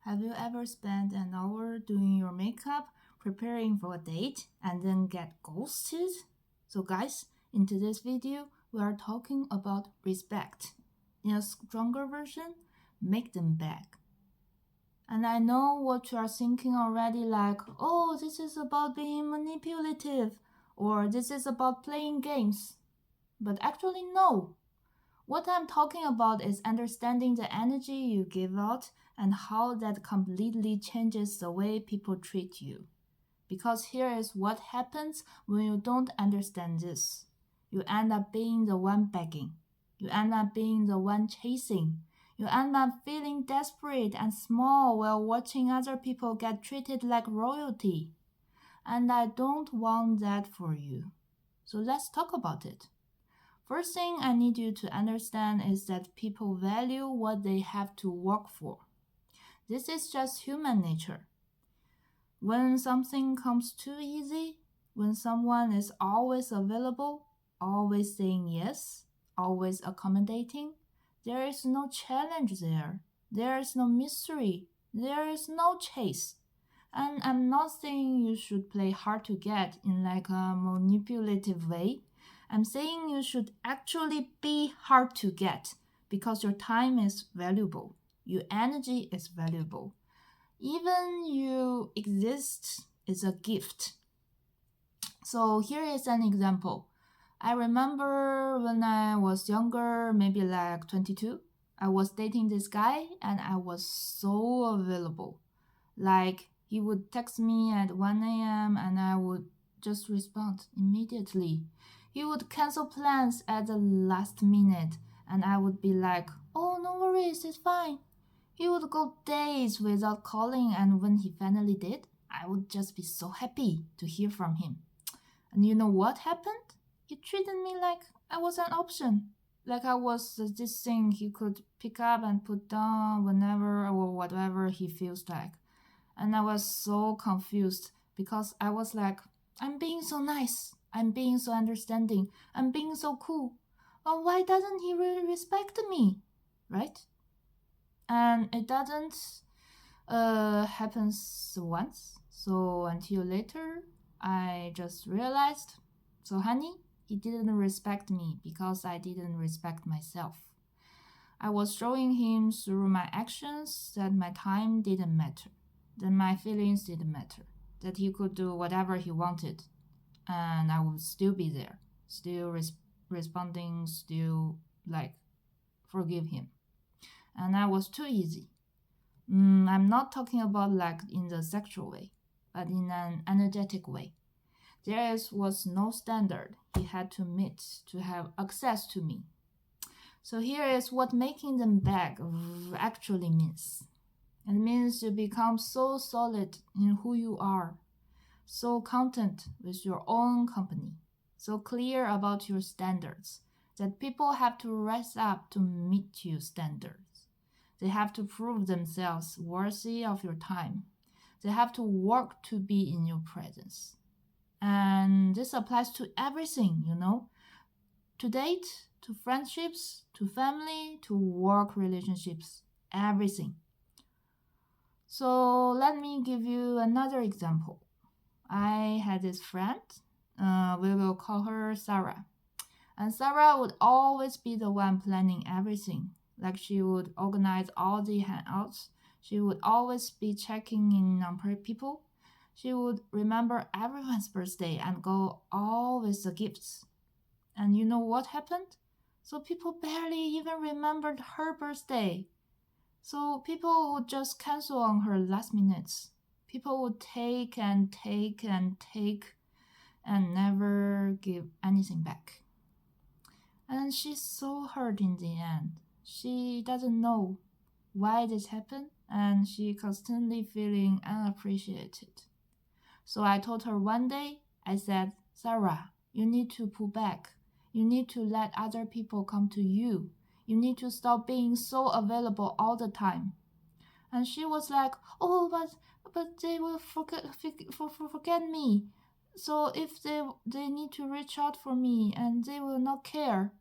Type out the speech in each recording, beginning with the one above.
Have you ever spent an hour doing your makeup, preparing for a date, and then get ghosted? So guys, in today's video, we are talking about respect. In a stronger version, make them back. And I know what you are thinking already, like, oh, this is about being manipulative, or this is about playing games. But actually, no. What I'm talking about is understanding the energy you give out and how that completely changes the way people treat you. Because here is what happens when you don't understand this. You end up being the one begging. You end up being the one chasing. You end up feeling desperate and small while watching other people get treated like royalty. And I don't want that for you. So let's talk about it. First thing I need you to understand is that people value what they have to work for. This is just human nature. When something comes too easy, when someone is always available, always saying yes, always accommodating, there is no challenge there. There is no mystery. There is no chase. And I'm not saying you should play hard to get in like a manipulative way. I'm saying you should actually be hard to get because your time is valuable. Your energy is valuable. Even you exist is a gift. So here is an example. I remember when I was younger, maybe like 22, I was dating this guy and I was so available. Like he would text me at 1 a.m. and I would just respond immediately. He would cancel plans at the last minute and I would be like, oh, no worries, it's fine. He would go days without calling, and when he finally did, I would just be so happy to hear from him. And you know what happened? He treated me like I was an option, like I was this thing he could pick up and put down whenever or whatever he feels like. And I was so confused because I was like, I'm being so nice, I'm being so understanding, I'm being so cool. Well, why doesn't he really respect me? Right? And it doesn't happens once. So until later, I just realized. So honey, he didn't respect me because I didn't respect myself. I was showing him through my actions that my time didn't matter, that my feelings didn't matter, that he could do whatever he wanted, and I would still be there, still responding, still like forgive him. And that was too easy. I'm not talking about like in the sexual way, but in an energetic way. Was no standard he had to meet to have access to me. So here is what making them beg actually means. It means you become so solid in who you are, so content with your own company, so clear about your standards that people have to rise up to meet your standards. They have to prove themselves worthy of your time. They have to work to be in your presence. And this applies to everything, to date, to friendships, to family, to work relationships, everything. So let me give you another example. I had this friend, we will call her Sarah. And Sarah would always be the one planning everything. Like she would organize all the hangouts. She would always be checking in on people. She would remember everyone's birthday and go all with the gifts. And you know what happened? So people barely even remembered her birthday. So people would just cancel on her last minutes. People would take and take and take and never give anything back. And she's so hurt in the end. She doesn't know why this happened and she constantly feeling unappreciated. So I told her one day, I said, Sarah, you need to pull back. You need to let other people come to you. You need to stop being so available all the time. And she was like, oh, but they will forget me. So if they need to reach out for me and they will not care.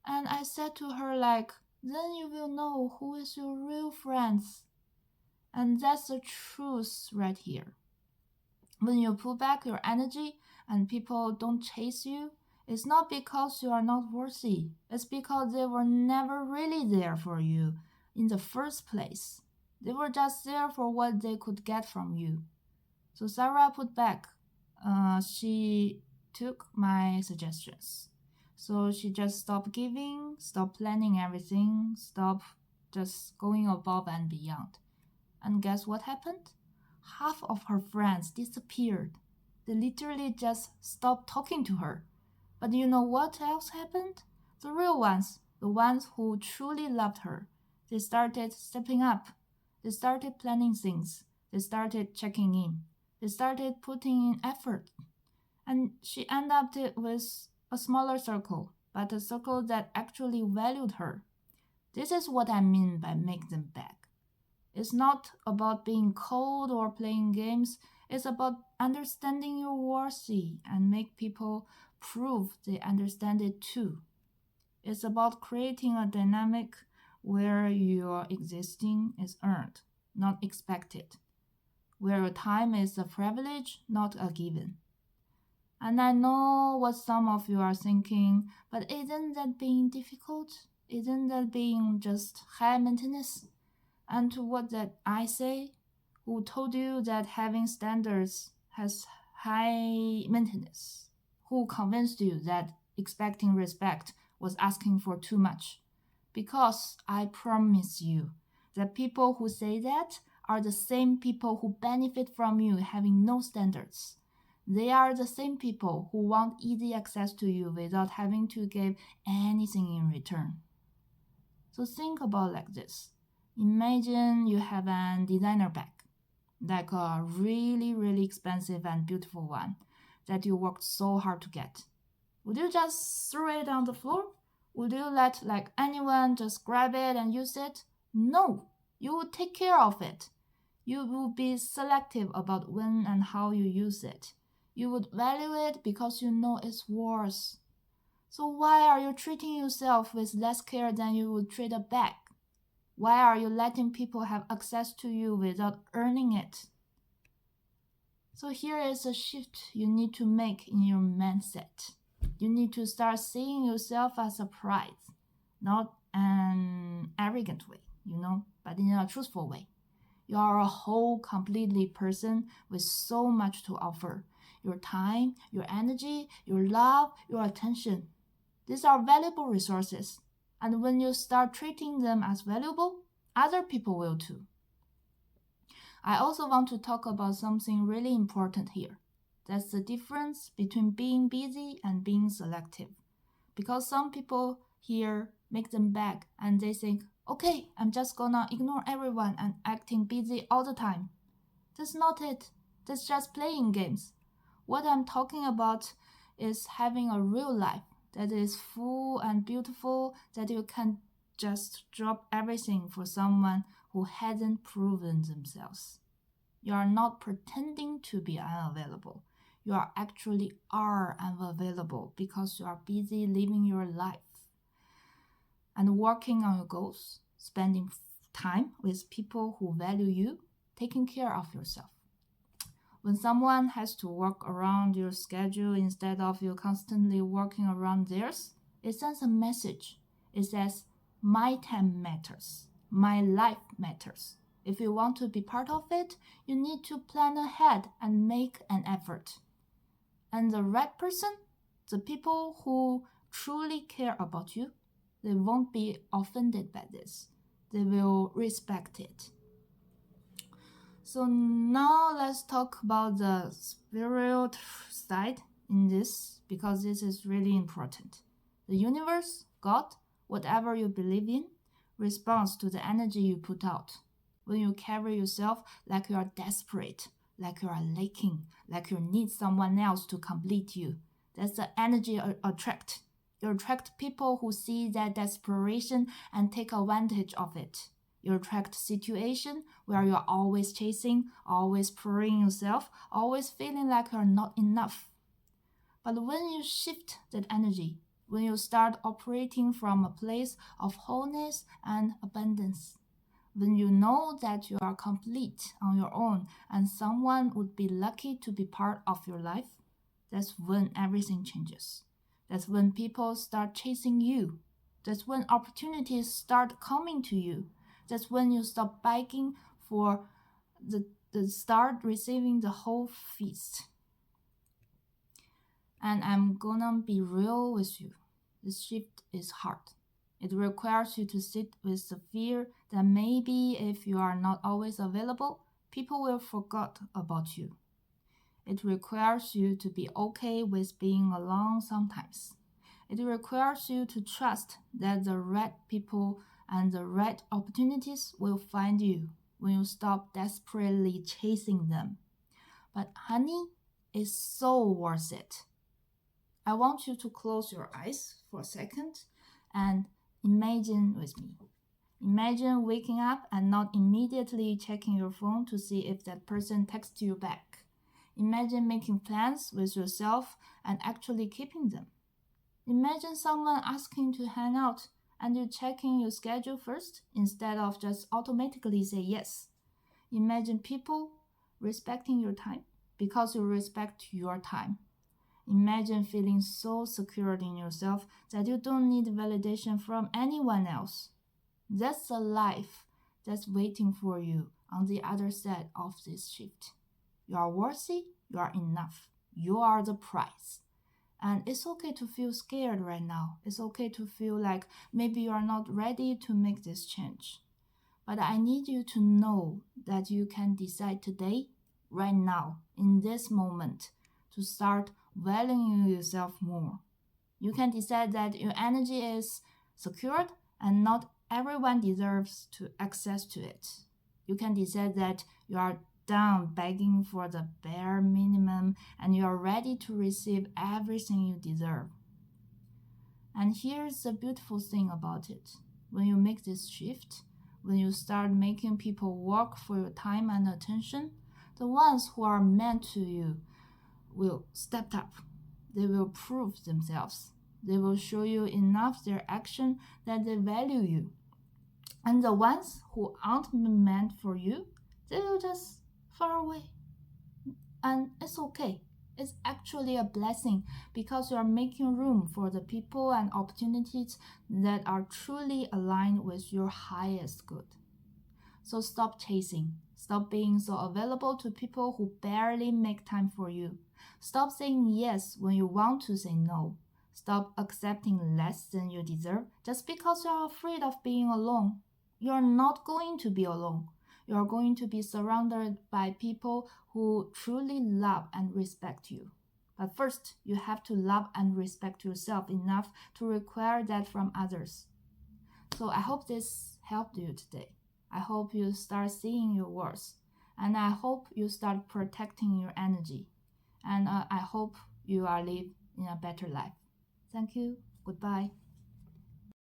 And I said to her like, then you will know who is your real friends. And that's the truth right here. When you pull back your energy and people don't chase you, it's not because you are not worthy. It's because they were never really there for you in the first place. They were just there for what they could get from you. So Sarah put back. She took my suggestions. So she just stopped giving, stopped planning everything, stopped just going above and beyond. And guess what happened? Half of her friends disappeared. They literally just stopped talking to her. But you know what else happened? The real ones, the ones who truly loved her, they started stepping up. They started planning things. They started checking in. They started putting in effort. And she ended up with a smaller circle, but a circle that actually valued her. This is what I mean by make them back. It's not about being cold or playing games. It's about understanding your worthy and make people prove they understand it too. It's about creating a dynamic where your existing is earned, not expected, where your time is a privilege, not a given. And I know what some of you are thinking, but isn't that being difficult? Isn't that being just high maintenance? And to what that I say, who told you that having standards has high maintenance? Who convinced you that expecting respect was asking for too much? Because I promise you that people who say that are the same people who benefit from you having no standards. They are the same people who want easy access to you without having to give anything in return. So think about like this. Imagine you have a designer bag, like a really, really expensive and beautiful one that you worked so hard to get. Would you just throw it on the floor? Would you let like anyone just grab it and use it? No, you would take care of it. You would be selective about when and how you use it. You would value it because you know its worth. So why are you treating yourself with less care than you would treat a bag? Why are you letting people have access to you without earning it? So here is a shift you need to make in your mindset. You need to start seeing yourself as a prize, not an arrogant way, but in a truthful way. You are a whole, completely person with so much to offer. Your time, your energy, your love, your attention. These are valuable resources. And when you start treating them as valuable, other people will too. I also want to talk about something really important here. That's the difference between being busy and being selective. Because some people here make them beg and they think, okay, I'm just gonna ignore everyone and acting busy all the time. That's not it. That's just playing games. What I'm talking about is having a real life that is full and beautiful, that you can just drop everything for someone who hasn't proven themselves. You are not pretending to be unavailable. You are actually unavailable because you are busy living your life and working on your goals, spending time with people who value you, taking care of yourself. When someone has to work around your schedule instead of you constantly working around theirs, it sends a message. It says, my time matters. My life matters. If you want to be part of it, you need to plan ahead and make an effort. And the right person, the people who truly care about you, they won't be offended by this. They will respect it. So now let's talk about the spiritual side in this, because this is really important. The universe, God, whatever you believe in, responds to the energy you put out. When you carry yourself like you are desperate, like you are lacking, like you need someone else to complete you, that's the energy you attract. You attract people who see that desperation and take advantage of it. You attract situation where you're always chasing, always pouring yourself, always feeling like you're not enough. But when you shift that energy, when you start operating from a place of wholeness and abundance, when you know that you are complete on your own and someone would be lucky to be part of your life, that's when everything changes. That's when people start chasing you. That's when opportunities start coming to you. That's when you stop begging for the start receiving the whole feast. And I'm gonna be real with you. This shift is hard. It requires you to sit with the fear that maybe if you are not always available, people will forget about you. It requires you to be okay with being alone sometimes. It requires you to trust that the right people and the right opportunities will find you when you stop desperately chasing them. But honey, it's so worth it. I want you to close your eyes for a second and imagine with me. Imagine waking up and not immediately checking your phone to see if that person texts you back. Imagine making plans with yourself and actually keeping them. Imagine someone asking to hang out and you checking your schedule first instead of just automatically say yes. Imagine people respecting your time because you respect your time. Imagine feeling so secured in yourself that you don't need validation from anyone else. That's a life that's waiting for you on the other side of this shift. You are worthy, you are enough, you are the prize. And it's okay to feel scared right now. It's okay to feel like maybe you are not ready to make this change. But I need you to know that you can decide today, right now, in this moment, to start valuing yourself more. You can decide that your energy is secured and not everyone deserves to access to it. You can decide that you are done begging for the bare minimum and you are ready to receive everything you deserve. And here's the beautiful thing about it. When you make this shift, when you start making people work for your time and attention, the ones who are meant to you will step up. They will prove themselves. They will show you enough their action that they value you. And the ones who aren't meant for you, they will just far away. And it's okay. It's actually a blessing because you are making room for the people and opportunities that are truly aligned with your highest good. So stop chasing. Stop being so available to people who barely make time for you. Stop saying yes when you want to say no. Stop accepting less than you deserve just because you are afraid of being alone. You are not going to be alone. You are going to be surrounded by people who truly love and respect you. But first, you have to love and respect yourself enough to require that from others. So I hope this helped you today. I hope you start seeing your worth. And I hope you start protecting your energy. And I hope you are live in a better life. Thank you. Goodbye.